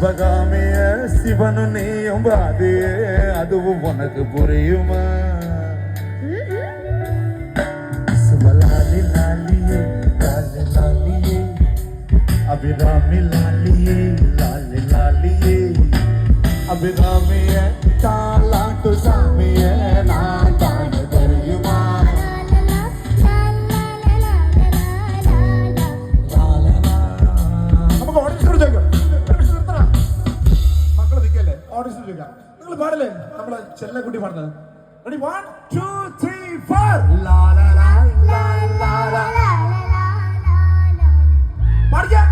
சிவகாமிய சிவனு நீயும் பாதியே அதுவும் உனக்கு புரியுமா சிவலாலி லாலியே லாலி லாலியே அபிராமி லாலியே லாலி லாலியே அபிராமிய தாலாட்டு சாமிய நான் தாங்க தெரியுமா നമുക്ക് ഓഡിഷൻ ചോദിക്കാം മക്കളെ നിൽക്കല്ലേ ഓഡിഷൻ ചോദിക്കാം നിങ്ങൾ പാടില്ലേ നമ്മളെ ചെല്ലക്കുട്ടി പാടുന്നത് റെഡി 1 2 3 4 ലാ ലാ ലാ ലാ ലാ പാടിക്കാം